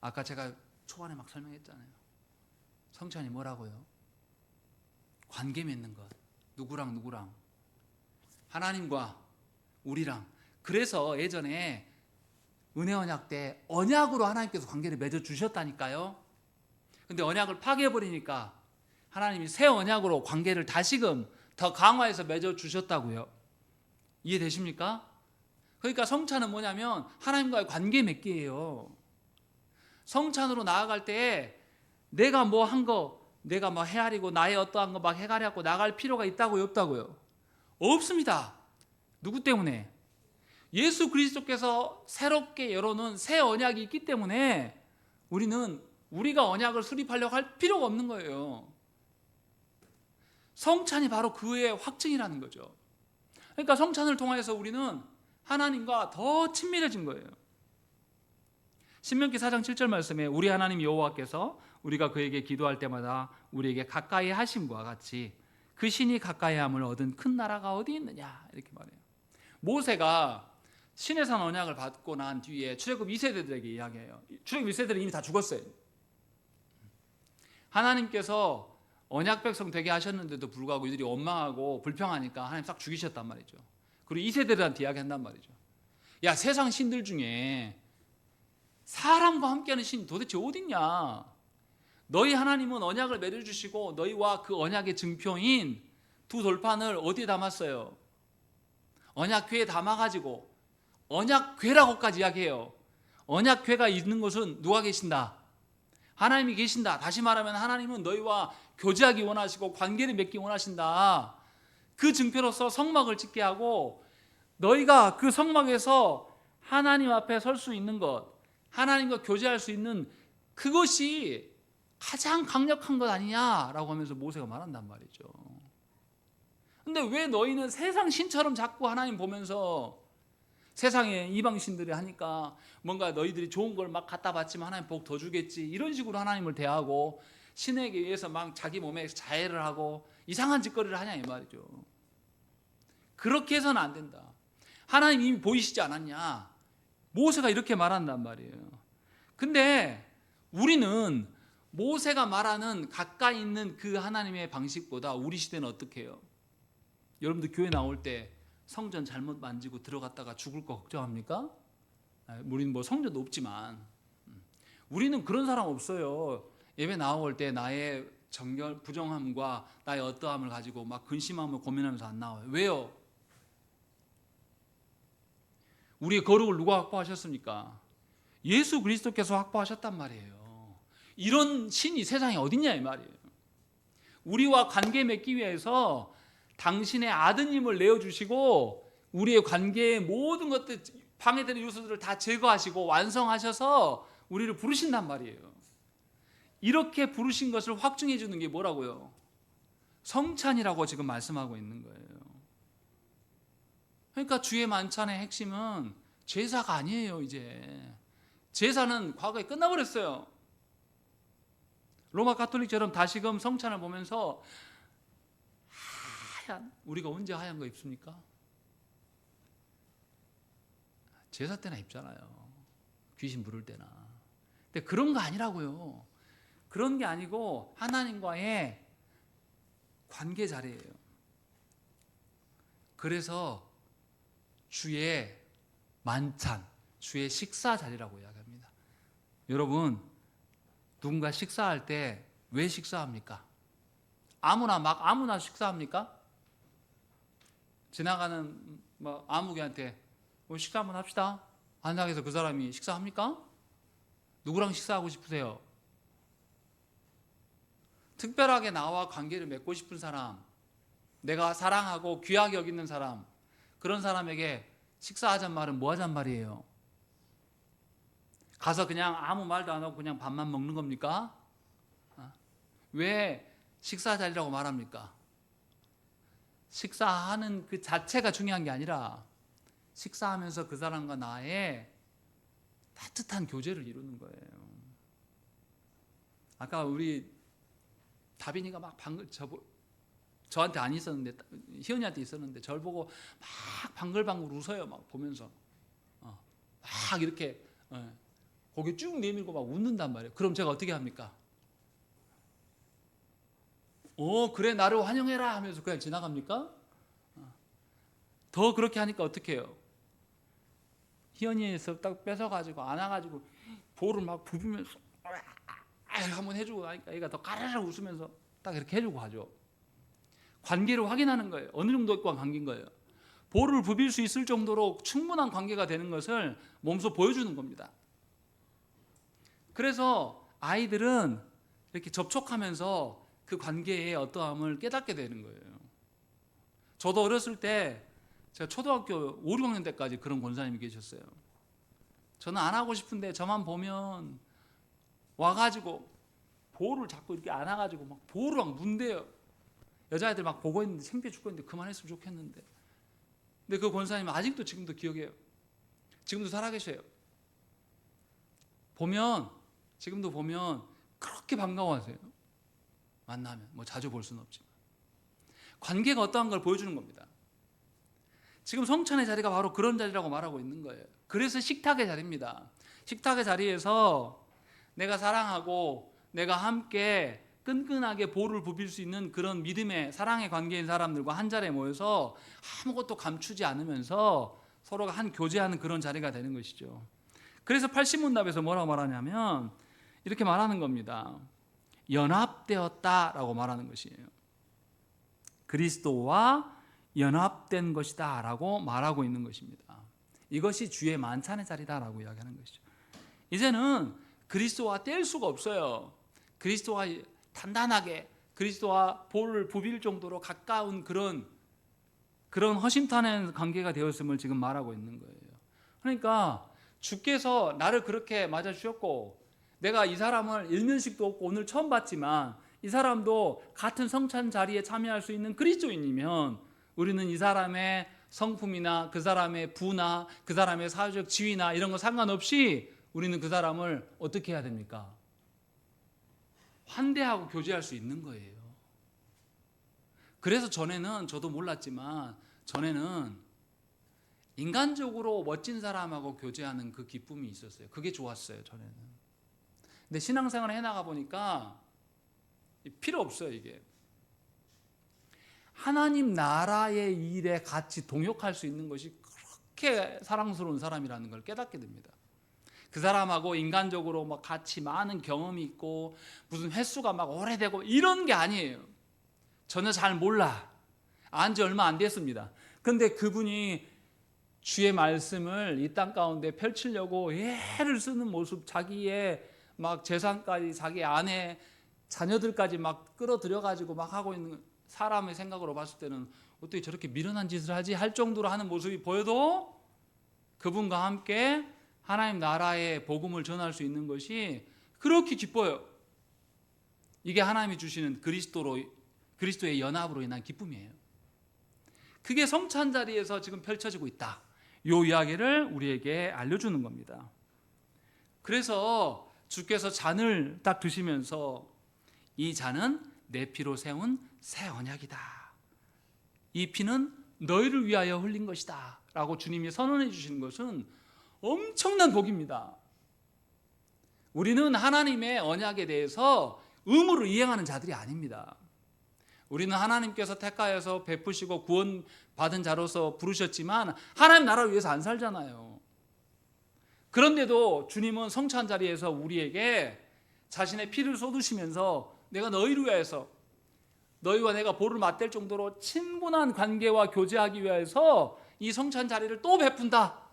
아까 제가 초반에 막 설명했잖아요. 성찬이 뭐라고요? 관계 맺는 것. 누구랑 하나님과 우리랑. 그래서 예전에 은혜 언약 때 언약으로 하나님께서 관계를 맺어 주셨다니까요. 근데 언약을 파괴해 버리니까 하나님이 새 언약으로 관계를 다시금 더 강화해서 맺어 주셨다고요. 이해되십니까? 그러니까 성찬은 뭐냐면 하나님과의 관계 맺기예요. 성찬으로 나아갈 때 내가 뭐 한 거, 내가 뭐 헤아리고 나의 어떠한 거 막 해가려고 나갈 필요가 있다고요, 없다고요? 없습니다. 누구 때문에? 예수 그리스도께서 새롭게 열어놓은 새 언약이 있기 때문에 우리는 우리가 언약을 수립하려고 할 필요가 없는 거예요. 성찬이 바로 그의 확증이라는 거죠. 그러니까 성찬을 통해서 우리는 하나님과 더 친밀해진 거예요. 신명기 4장 7절 말씀에 우리 하나님 여호와께서 우리가 그에게 기도할 때마다 우리에게 가까이 하심과 같이 그 신이 가까이 함을 얻은 큰 나라가 어디 있느냐, 이렇게 말해요. 모세가 시내산 언약을 받고 난 뒤에 출애굽 2세대들에게 이야기해요. 출애굽 1세대들은 이미 다 죽었어요. 하나님께서 언약 백성 되게 하셨는데도 불구하고 이들이 원망하고 불평하니까 하나님 싹 죽이셨단 말이죠. 그리고 2세대들한테 이야기한단 말이죠. 야, 세상 신들 중에 사람과 함께하는 신이 도대체 어딨냐? 너희 하나님은 언약을 맺어주시고 너희와 그 언약의 증표인 두 돌판을 어디에 담았어요? 언약궤에 담아가지고, 언약궤라고까지 이야기해요. 언약궤가 있는 곳은 누가 계신다? 하나님이 계신다. 다시 말하면 하나님은 너희와 교제하기 원하시고 관계를 맺기 원하신다. 그 증표로서 성막을 짓게 하고 너희가 그 성막에서 하나님 앞에 설 수 있는 것, 하나님과 교제할 수 있는 그것이 가장 강력한 것 아니냐라고 하면서 모세가 말한단 말이죠. 근데 왜 너희는 세상 신처럼 자꾸 하나님 보면서 세상에 이방신들이 하니까 뭔가 너희들이 좋은 걸 막 갖다 바치면 하나님 복 더 주겠지, 이런 식으로 하나님을 대하고 신에게 의해서 막 자기 몸에 자해를 하고 이상한 짓거리를 하냐 이 말이죠. 그렇게 해서는 안 된다. 하나님 이미 보이시지 않았냐, 모세가 이렇게 말한단 말이에요. 근데 우리는 모세가 말하는 가까이 있는 그 하나님의 방식보다 우리 시대는 어떻게 해요? 여러분들 교회 나올 때 성전 잘못 만지고 들어갔다가 죽을 거 걱정합니까? 우리는 뭐 성전도 없지만 우리는 그런 사람 없어요. 예배 나올 때 나의 정결 부정함과 나의 어떠함을 가지고 막 근심하며 고민하면서 안 나와요. 왜요? 우리의 거룩을 누가 확보하셨습니까? 예수 그리스도께서 확보하셨단 말이에요. 이런 신이 세상에 어딨냐 이 말이에요. 우리와 관계 맺기 위해서 당신의 아드님을 내어주시고 우리의 관계의 모든 것들, 방해되는 요소들을 다 제거하시고 완성하셔서 우리를 부르신단 말이에요. 이렇게 부르신 것을 확증해 주는 게 뭐라고요? 성찬이라고 지금 말씀하고 있는 거예요. 그러니까 주의 만찬의 핵심은 제사가 아니에요. 이제 제사는 과거에 끝나버렸어요. 로마 가톨릭처럼 다시금 성찬을 보면서 하얀, 우리가 언제 하얀 거 입습니까? 제사 때나 입잖아요. 귀신 부를 때나. 근데 그런 거 아니라고요. 그런 게 아니고 하나님과의 관계 자리예요. 그래서 주의 만찬, 주의 식사 자리라고 이야기합니다. 여러분, 누군가 식사할 때 왜 식사합니까? 아무나 식사합니까? 지나가는 아무개한테 식사 한번 합시다. 한다고 해서 그 사람이 식사합니까? 누구랑 식사하고 싶으세요? 특별하게 나와 관계를 맺고 싶은 사람, 내가 사랑하고 귀하게 여기는 사람, 그런 사람에게 식사하잔 말은 뭐 하잔 말이에요? 가서 그냥 아무 말도 안 하고 그냥 밥만 먹는 겁니까? 왜 식사 자리라고 말합니까? 식사하는 그 자체가 중요한 게 아니라 식사하면서 그 사람과 나의 따뜻한 교제를 이루는 거예요. 아까 우리 다빈이가 막 방금 저한테 안 있었는데 희연이한테 있었는데 저를 보고 막 방글방글 웃어요. 막 보면서 막 이렇게 고개 쭉 내밀고 막 웃는단 말이에요. 그럼 제가 어떻게 합니까? 그래 나를 환영해라 하면서 그냥 지나갑니까? 더 그렇게 하니까 어떻게 해요? 희연이에서 딱 뺏어가지고 안아가지고 볼을 막 부비면서 한번 해주고 나니까 얘가 더 까르르 웃으면서 딱 이렇게 해주고 하죠. 관계를 확인하는 거예요. 어느 정도의 관계인 거예요. 볼을 부빌 수 있을 정도로 충분한 관계가 되는 것을 몸소 보여주는 겁니다. 그래서 아이들은 이렇게 접촉하면서 그 관계의 어떠함을 깨닫게 되는 거예요. 저도 어렸을 때 제가 초등학교 5, 6학년 때까지 그런 권사님이 계셨어요. 저는 안 하고 싶은데 저만 보면 와가지고 볼을 자꾸 이렇게 안아가지고 막 볼을 막 문대요. 여자애들 막 보고 있는데 창피해 죽고 있는데 그만했으면 좋겠는데. 근데 그 권사님은 아직도 지금도 기억해요. 지금도 살아계셔요. 지금도 보면 그렇게 반가워하세요. 만나면 자주 볼 수는 없지만 관계가 어떠한 걸 보여주는 겁니다. 지금 성찬의 자리가 바로 그런 자리라고 말하고 있는 거예요. 그래서 식탁의 자리입니다. 식탁의 자리에서 내가 사랑하고 내가 함께 끈끈하게 볼을 부빌 수 있는 그런 믿음의 사랑의 관계인 사람들과 한 자리에 모여서 아무것도 감추지 않으면서 서로가 한 교제하는 그런 자리가 되는 것이죠. 그래서 팔십문답에서 뭐라고 말하냐면 이렇게 말하는 겁니다. 연합되었다라고 말하는 것이에요. 그리스도와 연합된 것이다 라고 말하고 있는 것입니다. 이것이 주의 만찬의 자리다라고 이야기하는 것이죠. 이제는 그리스도와 뗄 수가 없어요. 그리스도와 단단하게 그리스도와 볼을 부빌 정도로 가까운 그런 허심탄회한 관계가 되었음을 지금 말하고 있는 거예요. 그러니까 주께서 나를 그렇게 맞아주셨고 내가 이 사람을 일면식도 없고 오늘 처음 봤지만 이 사람도 같은 성찬 자리에 참여할 수 있는 그리스도인이면 우리는 이 사람의 성품이나 그 사람의 부나 그 사람의 사회적 지위나 이런 거 상관없이 우리는 그 사람을 어떻게 해야 됩니까? 환대하고 교제할 수 있는 거예요. 그래서 전에는 저도 몰랐지만 전에는 인간적으로 멋진 사람하고 교제하는 그 기쁨이 있었어요. 그게 좋았어요. 전에는. 근데 신앙생활을 해나가 보니까 필요 없어요. 이게 하나님 나라의 일에 같이 동역할 수 있는 것이 그렇게 사랑스러운 사람이라는 걸 깨닫게 됩니다. 그 사람하고 인간적으로 막 같이 많은 경험이 있고 무슨 횟수가 막 오래되고 이런 게 아니에요. 전혀 잘 몰라. 안지 얼마 안 됐습니다. 근데 그분이 주의 말씀을 이 땅 가운데 펼치려고 애를 쓰는 모습, 자기의 막 재산까지 자기 아내 자녀들까지 막 끌어들여 가지고 막 하고 있는 사람의 생각으로 봤을 때는 어떻게 저렇게 미련한 짓을 하지? 할 정도로 하는 모습이 보여도 그분과 함께 하나님 나라의 복음을 전할 수 있는 것이 그렇게 기뻐요. 이게 하나님이 주시는 그리스도의 연합으로 인한 기쁨이에요. 그게 성찬 자리에서 지금 펼쳐지고 있다. 이 이야기를 우리에게 알려주는 겁니다. 그래서 주께서 잔을 딱 드시면서 이 잔은 내 피로 세운 새 언약이다. 이 피는 너희를 위하여 흘린 것이다 라고 주님이 선언해 주시는 것은 엄청난 복입니다. 우리는 하나님의 언약에 대해서 의무를 이행하는 자들이 아닙니다. 우리는 하나님께서 택하여서 베푸시고 구원받은 자로서 부르셨지만 하나님 나라를 위해서 안 살잖아요. 그런데도 주님은 성찬 자리에서 우리에게 자신의 피를 쏟으시면서 내가 너희를 위해서 너희와 내가 보를 맞댈 정도로 친분한 관계와 교제하기 위해서 이 성찬 자리를 또 베푼다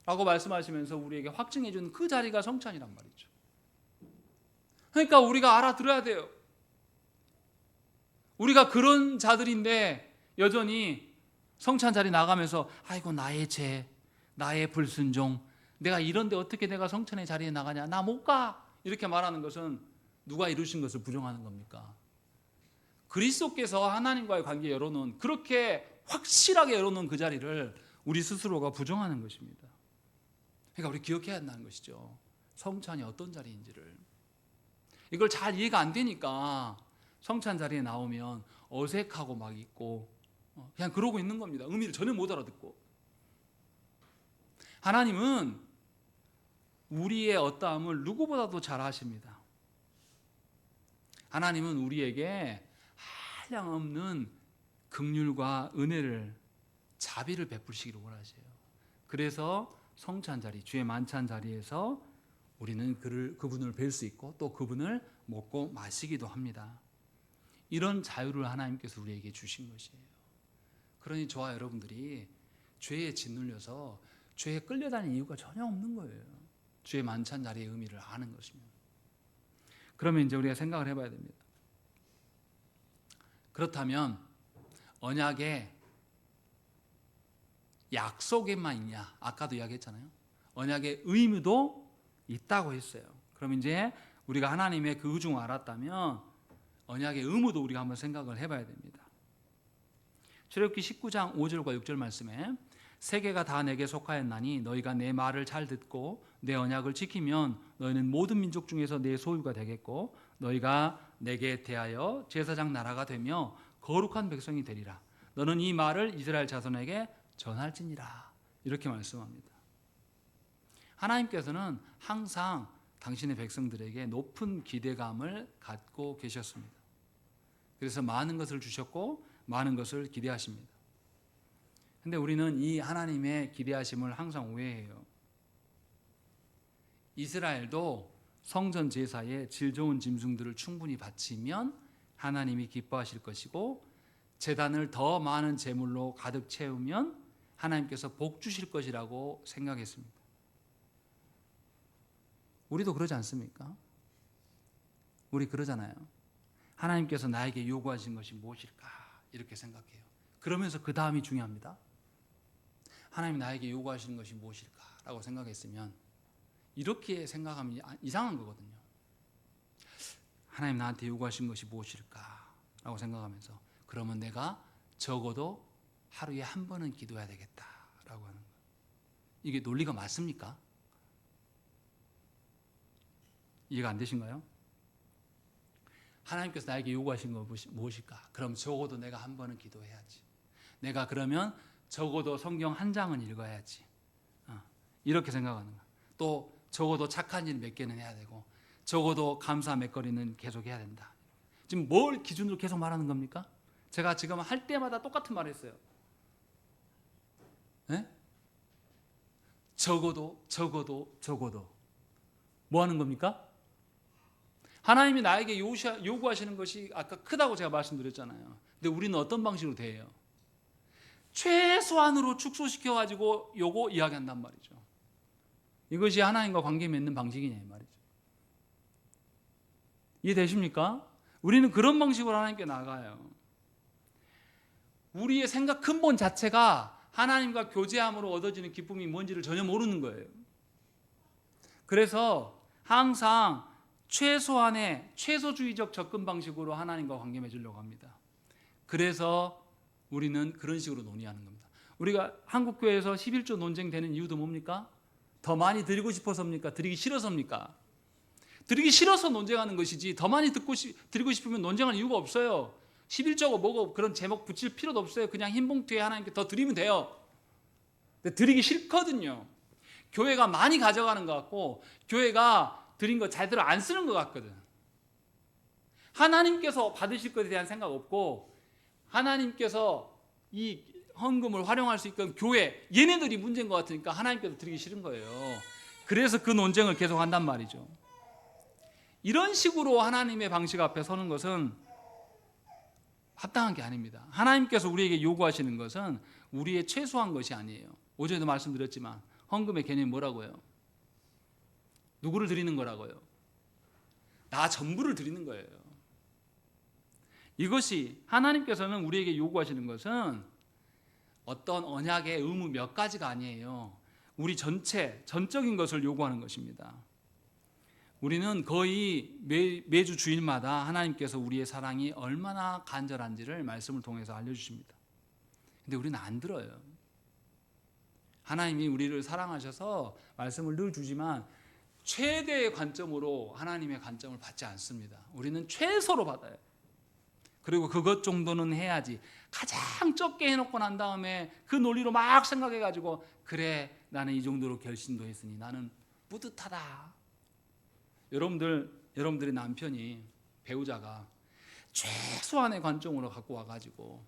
라고 말씀하시면서 우리에게 확증해 준 그 자리가 성찬이란 말이죠. 그러니까 우리가 알아들어야 돼요. 우리가 그런 자들인데 여전히 성찬 자리 나가면서 아이고 나의 죄, 나의 불순종, 내가 이런데 어떻게 내가 성찬의 자리에 나가냐, 나 못 가, 이렇게 말하는 것은 누가 이루신 것을 부정하는 겁니까? 그리스도께서 하나님과의 관계 열어놓은, 그렇게 확실하게 열어놓은 그 자리를 우리 스스로가 부정하는 것입니다. 그러니까 우리 기억해야 한다는 것이죠. 성찬이 어떤 자리인지를. 이걸 잘 이해가 안 되니까 성찬 자리에 나오면 어색하고 막 있고 그냥 그러고 있는 겁니다. 의미를 전혀 못 알아듣고. 하나님은 우리의 어떠함을 누구보다도 잘 아십니다. 하나님은 우리에게 한량없는 긍휼과 은혜를, 자비를 베푸시기를 원하세요. 그래서 성찬 자리, 주의 만찬 자리에서 우리는 그분을 뵐 수 있고 또 그분을 먹고 마시기도 합니다. 이런 자유를 하나님께서 우리에게 주신 것이에요. 그러니 저와 여러분들이 죄에 짓눌려서 죄에 끌려다니는 이유가 전혀 없는 거예요. 주의 만찬 자리의 의미를 아는 것이면. 그러면 이제 우리가 생각을 해봐야 됩니다. 그렇다면 언약에 약속에만 있냐? 아까도 이야기했잖아요. 언약의 의무도 있다고 했어요. 그럼 이제 우리가 하나님의 그 의중을 알았다면 언약의 의무도 우리가 한번 생각을 해봐야 됩니다. 출애굽기 19장 5절과 6절 말씀에 세계가 다 내게 속하였나니 너희가 내 말을 잘 듣고 내 언약을 지키면 너희는 모든 민족 중에서 내 소유가 되겠고 너희가 내게 대하여 제사장 나라가 되며 거룩한 백성이 되리라. 너는 이 말을 이스라엘 자손에게 전할지니라. 이렇게 말씀합니다. 하나님께서는 항상 당신의 백성들에게 높은 기대감을 갖고 계셨습니다. 그래서 많은 것을 주셨고 많은 것을 기대하십니다. 근데 우리는 이 하나님의 기대하심을 항상 오해해요. 이스라엘도 성전 제사에 질 좋은 짐승들을 충분히 바치면 하나님이 기뻐하실 것이고 제단을 더 많은 제물로 가득 채우면 하나님께서 복 주실 것이라고 생각했습니다. 우리도 그러지 않습니까? 우리 그러잖아요. 하나님께서 나에게 요구하신 것이 무엇일까? 이렇게 생각해요. 그러면서 그 다음이 중요합니다. 하나님 나에게 요구하시는 것이 무엇일까? 라고 생각했으면 이렇게 생각하면 이상한 거거든요. 하나님 나한테 요구하신 것이 무엇일까? 라고 생각하면서 그러면 내가 적어도 하루에 한 번은 기도해야 되겠다 라고 하는 거예요. 이게 논리가 맞습니까? 이해가 안 되신가요? 하나님께서 나에게 요구하신 것이 무엇일까? 그럼 적어도 내가 한 번은 기도해야지. 내가 그러면 적어도 성경 한 장은 읽어야지. 이렇게 생각하는 거야. 또 적어도 착한 일 몇 개는 해야 되고 적어도 감사 몇 거리는 계속 해야 된다. 지금 뭘 기준으로 계속 말하는 겁니까? 제가 지금 할 때마다 똑같은 말을 했어요. 네? 적어도 뭐 하는 겁니까? 하나님이 나에게 요구하시는 것이 아까 크다고 제가 말씀드렸잖아요. 근데 우리는 어떤 방식으로 대해요? 최소한으로 축소시켜가지고 요거 이야기한단 말이죠. 이것이 하나님과 관계 맺는 방식이냐 이 말이죠. 이해되십니까? 우리는 그런 방식으로 하나님께 나가요. 우리의 생각 근본 자체가 하나님과 교제함으로 얻어지는 기쁨이 뭔지를 전혀 모르는 거예요. 그래서 항상 최소한의 최소주의적 접근 방식으로 하나님과 관계 맺으려고 합니다. 그래서 우리는 그런 식으로 논의하는 겁니다. 우리가 한국교회에서 11조 논쟁되는 이유도 뭡니까? 더 많이 드리고 싶어서입니까? 드리기 싫어서입니까? 드리기 싫어서 논쟁하는 것이지 더 많이 드리고 싶으면 논쟁할 이유가 없어요. 11조고 뭐고 그런 제목 붙일 필요도 없어요. 그냥 흰 봉투에 하나님께 더 드리면 돼요. 근데 드리기 싫거든요. 교회가 많이 가져가는 것 같고 교회가 드린 거 제대로 안 쓰는 것 같거든. 하나님께서 받으실 것에 대한 생각 없고 하나님께서 이 헌금을 활용할 수 있건 교회 얘네들이 문제인 것 같으니까 하나님께서 드리기 싫은 거예요. 그래서 그 논쟁을 계속 한단 말이죠. 이런 식으로 하나님의 방식 앞에 서는 것은 합당한 게 아닙니다. 하나님께서 우리에게 요구하시는 것은 우리의 최소한 것이 아니에요. 어제도 말씀드렸지만 헌금의 개념이 뭐라고요? 누구를 드리는 거라고요? 나 전부를 드리는 거예요. 이것이 하나님께서는 우리에게 요구하시는 것은 어떤 언약의 의무 몇 가지가 아니에요. 우리 전적인 것을 요구하는 것입니다. 우리는 거의 매주 주일마다 하나님께서 우리의 사랑이 얼마나 간절한지를 말씀을 통해서 알려주십니다. 근데 우리는 안 들어요. 하나님이 우리를 사랑하셔서 말씀을 늘 주지만 최대의 관점으로 하나님의 관점을 받지 않습니다. 우리는 최소로 받아요. 그리고 그것 정도는 해야지. 가장 적게 해놓고 난 다음에 그 논리로 막 생각해가지고 그래 나는 이 정도로 결심도 했으니 나는 뿌듯하다. 여러분들의 남편이 배우자가 최소한의 관점으로 갖고 와가지고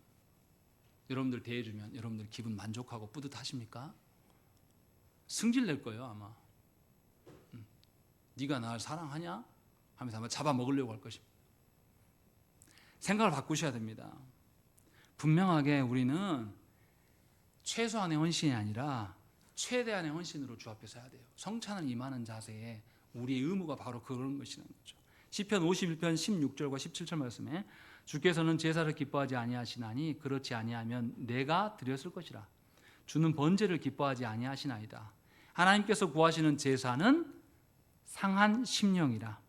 여러분들 대해주면 여러분들 기분 만족하고 뿌듯하십니까? 승질 낼 거예요 아마. 네가 날 사랑하냐? 하면서 아마 잡아먹으려고 할 것입니다. 생각을 바꾸셔야 됩니다. 분명하게 우리는 최소한의 헌신이 아니라 최대한의 헌신으로 주 앞에 서야 돼요. 성찬을 임하는 자세에 우리의 의무가 바로 그런 것이라는 거죠. 시편 51편 16절과 17절 말씀에 주께서는 제사를 기뻐하지 아니하시나니 그렇지 아니하면 내가 드렸을 것이라. 주는 번제를 기뻐하지 아니하시나이다. 하나님께서 구하시는 제사는 상한 심령이라.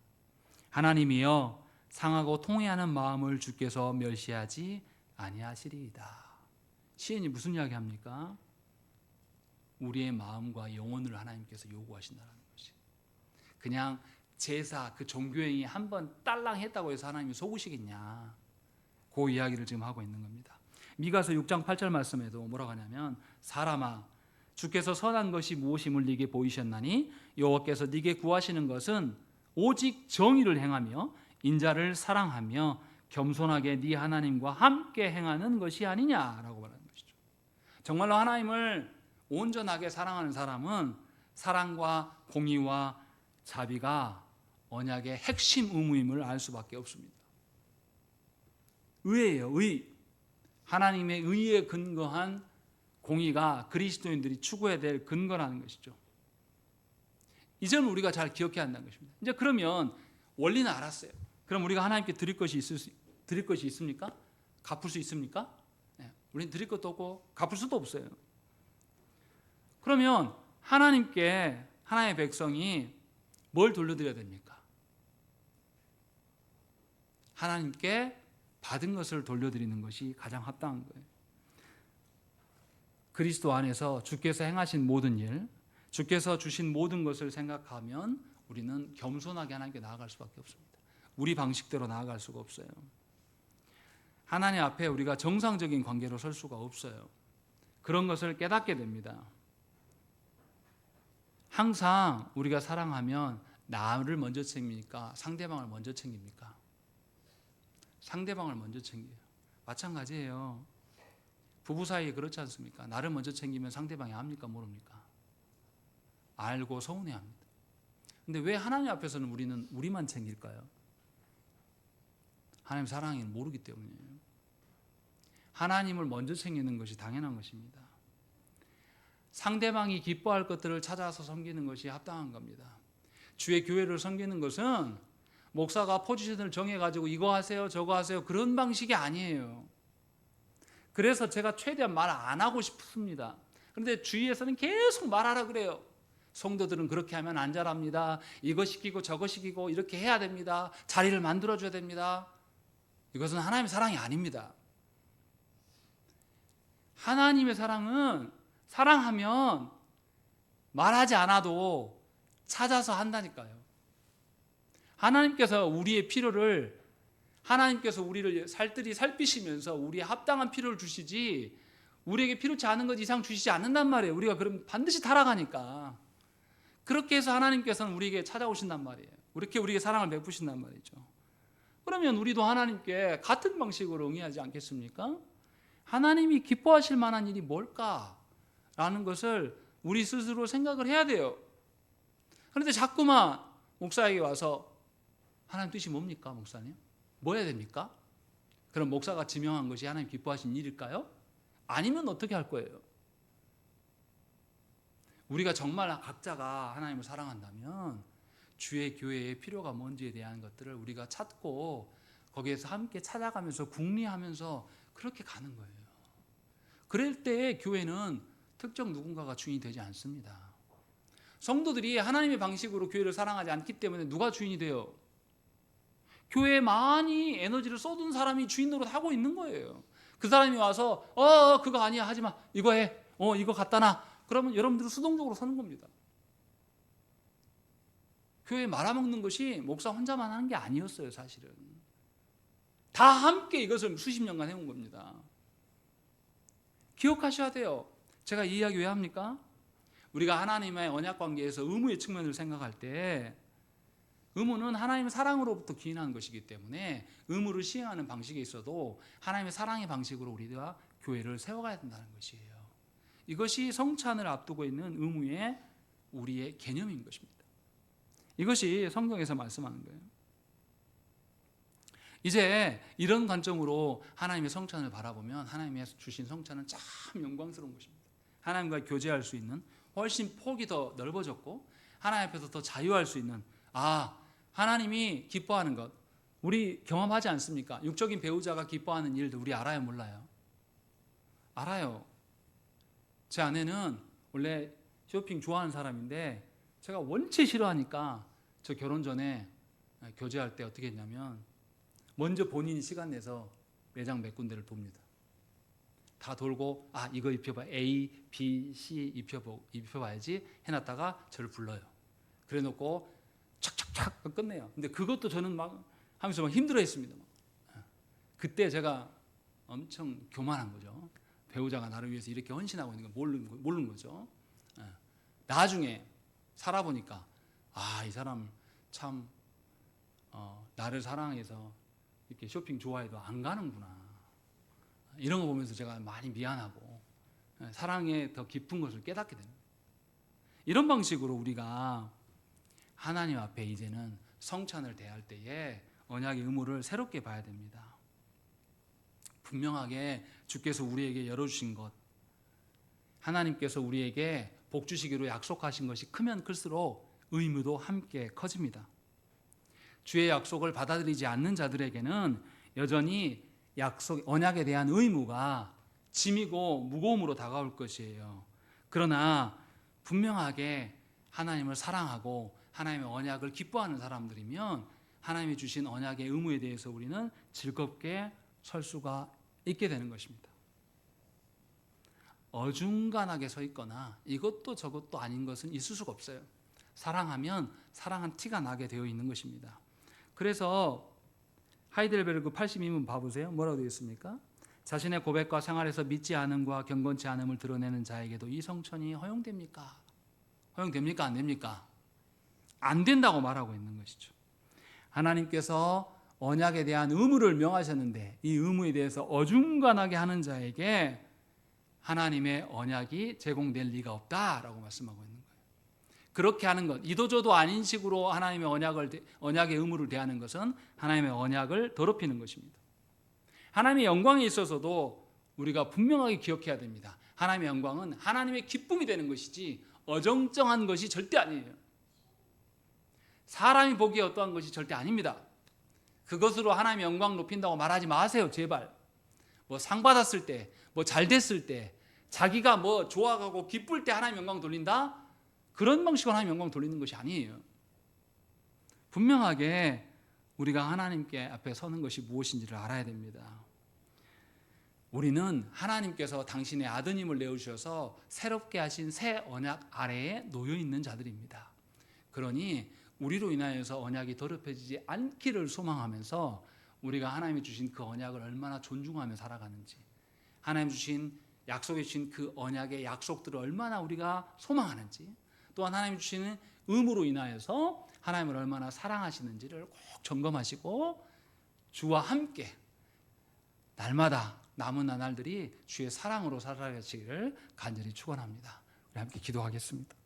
하나님이여 상하고 통회하는 마음을 주께서 멸시하지 아니하시리이다. 시인이 무슨 이야기 합니까? 우리의 마음과 영혼을 하나님께서 요구하신다는 것이. 그냥 제사 그 종교행위 한번 딸랑 했다고 해서 하나님이 속으시겠냐, 그 이야기를 지금 하고 있는 겁니다. 미가서 6장 8절 말씀에도 뭐라고 하냐면 사람아 주께서 선한 것이 무엇임을 네게 보이셨나니 여호와께서 네게 구하시는 것은 오직 정의를 행하며 인자를 사랑하며 겸손하게 네 하나님과 함께 행하는 것이 아니냐라고 말하는 것이죠. 정말로 하나님을 온전하게 사랑하는 사람은 사랑과 공의와 자비가 언약의 핵심 의무임을 알 수밖에 없습니다. 의예요, 의. 하나님의 의에 근거한 공의가 그리스도인들이 추구해야 될 근거라는 것이죠. 이제는 우리가 잘 기억해야 한다는 것입니다. 이제 그러면 원리는 알았어요. 그럼 우리가 하나님께 드릴 것이 있습니까? 갚을 수 있습니까? 네, 우리는 드릴 것도 없고 갚을 수도 없어요. 그러면 하나님께 하나님의 백성이 뭘 돌려드려야 됩니까? 하나님께 받은 것을 돌려드리는 것이 가장 합당한 거예요. 그리스도 안에서 주께서 행하신 모든 일, 주께서 주신 모든 것을 생각하면 우리는 겸손하게 하나님께 나아갈 수밖에 없습니다. 우리 방식대로 나아갈 수가 없어요. 하나님 앞에 우리가 정상적인 관계로 설 수가 없어요. 그런 것을 깨닫게 됩니다. 항상 우리가 사랑하면 나를 먼저 챙깁니까? 상대방을 먼저 챙깁니까? 상대방을 먼저 챙겨요. 마찬가지예요. 부부 사이에 그렇지 않습니까? 나를 먼저 챙기면 상대방이 압니까? 모릅니까? 알고 서운해합니다. 근데 왜 하나님 앞에서는 우리는 우리만 챙길까요? 하나님 사랑을 모르기 때문이에요. 하나님을 먼저 챙기는 것이 당연한 것입니다. 상대방이 기뻐할 것들을 찾아서 섬기는 것이 합당한 겁니다. 주의 교회를 섬기는 것은 목사가 포지션을 정해가지고 이거 하세요 저거 하세요 그런 방식이 아니에요. 그래서 제가 최대한 말 안 하고 싶습니다. 그런데 주위에서는 계속 말하라 그래요. 성도들은 그렇게 하면 안 자랍니다. 이거 시키고 저거 시키고 이렇게 해야 됩니다. 자리를 만들어줘야 됩니다. 이것은 하나님의 사랑이 아닙니다. 하나님의 사랑은 사랑하면 말하지 않아도 찾아서 한다니까요. 하나님께서 우리의 필요를, 하나님께서 우리를 살뜰히 살피시면서 우리의 합당한 필요를 주시지 우리에게 필요치 않은 것 이상 주시지 않는단 말이에요. 우리가 그럼 반드시 타락하니까. 그렇게 해서 하나님께서는 우리에게 찾아오신단 말이에요. 그렇게 우리에게 사랑을 베푸신단 말이죠. 그러면 우리도 하나님께 같은 방식으로 응해하지 않겠습니까? 하나님이 기뻐하실 만한 일이 뭘까라는 것을 우리 스스로 생각을 해야 돼요. 그런데 자꾸만 목사에게 와서 하나님 뜻이 뭡니까, 목사님? 뭐 해야 됩니까? 그럼 목사가 지명한 것이 하나님 기뻐하신 일일까요? 아니면 어떻게 할 거예요? 우리가 정말 각자가 하나님을 사랑한다면 주의 교회의 필요가 뭔지에 대한 것들을 우리가 찾고 거기에서 함께 찾아가면서 궁리하면서 그렇게 가는 거예요. 그럴 때 교회는 특정 누군가가 주인이 되지 않습니다. 성도들이 하나님의 방식으로 교회를 사랑하지 않기 때문에 누가 주인이 돼요? 교회에 많이 에너지를 쏟은 사람이 주인 노릇하고 있는 거예요. 그 사람이 와서 그거 아니야, 하지마, 이거 해, 이거 갖다 놔. 그러면 여러분들은 수동적으로 서는 겁니다. 교회에 말아먹는 것이 목사 혼자만 하는 게 아니었어요. 사실은 다 함께 이것을 수십 년간 해온 겁니다. 기억하셔야 돼요. 제가 이 이야기 왜 합니까? 우리가 하나님의 언약 관계에서 의무의 측면을 생각할 때 의무는 하나님의 사랑으로부터 기인하는 것이기 때문에 의무를 시행하는 방식에 있어도 하나님의 사랑의 방식으로 우리가 교회를 세워가야 된다는 것이에요. 이것이 성찬을 앞두고 있는 의무의 우리의 개념인 것입니다. 이것이 성경에서 말씀하는 거예요. 이제 이런 관점으로 하나님의 성찬을 바라보면 하나님이 주신 성찬은 참 영광스러운 것입니다. 하나님과 교제할 수 있는 훨씬 폭이 더 넓어졌고 하나님 앞에서 더 자유할 수 있는, 하나님이 기뻐하는 것 우리 경험하지 않습니까? 육적인 배우자가 기뻐하는 일들 우리 알아요, 몰라요? 알아요. 제 아내는 원래 쇼핑 좋아하는 사람인데 제가 원체 싫어하니까 저 결혼 전에 교제할 때 어떻게 했냐면 먼저 본인이 시간 내서 매장 몇 군데를 돕니다. 다 돌고 이거 입혀봐, A, B, C 입혀봐야지 해놨다가 저를 불러요. 그래 놓고 착착착 끝내요. 근데 그것도 저는 막 하면서 막 힘들어했습니다. 그때 제가 엄청 교만한 거죠. 배우자가 나를 위해서 이렇게 헌신하고 있는 걸 모르는 거죠. 나중에 살아보니까 이 사람 참 나를 사랑해서 이렇게 쇼핑 좋아해도 안 가는구나. 이런 거 보면서 제가 많이 미안하고 사랑의 더 깊은 것을 깨닫게 됩니다. 이런 방식으로 우리가 하나님 앞에 이제는 성찬을 대할 때에 언약의 의무를 새롭게 봐야 됩니다. 분명하게 주께서 우리에게 열어주신 것, 하나님께서 우리에게 복 주시기로 약속하신 것이 크면 클수록 의무도 함께 커집니다. 주의 약속을 받아들이지 않는 자들에게는 여전히 언약에 대한 의무가 짐이고 무거움으로 다가올 것이에요. 그러나 분명하게 하나님을 사랑하고 하나님의 언약을 기뻐하는 사람들이면 하나님이 주신 언약의 의무에 대해서 우리는 즐겁게 설 수가 있게 되는 것입니다. 어중간하게 서 있거나 이것도 저것도 아닌 것은 있을 수가 없어요. 사랑하면 사랑한 티가 나게 되어 있는 것입니다. 그래서 하이델베르그 82문 봐보세요. 뭐라고 되어 있습니까? 자신의 고백과 생활에서 믿지 않음과 경건치 않음을 드러내는 자에게도 이 성천이 허용됩니까? 허용됩니까? 안 됩니까? 안 된다고 말하고 있는 것이죠. 하나님께서 언약에 대한 의무를 명하셨는데 이 의무에 대해서 어중간하게 하는 자에게 하나님의 언약이 제공될 리가 없다라고 말씀하고 있는 거예요. 그렇게 하는 것, 이도저도 아닌 식으로 하나님의 언약의 의무를 대하는 것은 하나님의 언약을 더럽히는 것입니다. 하나님의 영광에 있어서도 우리가 분명하게 기억해야 됩니다. 하나님의 영광은 하나님의 기쁨이 되는 것이지 어정쩡한 것이 절대 아니에요. 사람이 보기에 어떠한 것이 절대 아닙니다. 그것으로 하나님의 영광 높인다고 말하지 마세요, 제발. 뭐 상 받았을 때, 뭐 잘 됐을 때, 자기가 뭐 좋아가고 기쁠 때 하나님 영광 돌린다? 그런 방식으로 하나님 영광 돌리는 것이 아니에요. 분명하게 우리가 하나님께 앞에 서는 것이 무엇인지를 알아야 됩니다. 우리는 하나님께서 당신의 아드님을 내어주셔서 새롭게 하신 새 언약 아래에 놓여 있는 자들입니다. 그러니 우리로 인하여서 언약이 더럽혀지지 않기를 소망하면서 우리가 하나님이 주신 그 언약을 얼마나 존중하며 살아가는지, 하나님 주신 약속해 주신 그 언약의 약속들을 얼마나 우리가 소망하는지, 또한 하나님 주시는 의무로 인하여서 하나님을 얼마나 사랑하시는지를 꼭 점검하시고 주와 함께 날마다 남은 나날들이 주의 사랑으로 살아가시기를 간절히 축원합니다. 우리 함께 기도하겠습니다.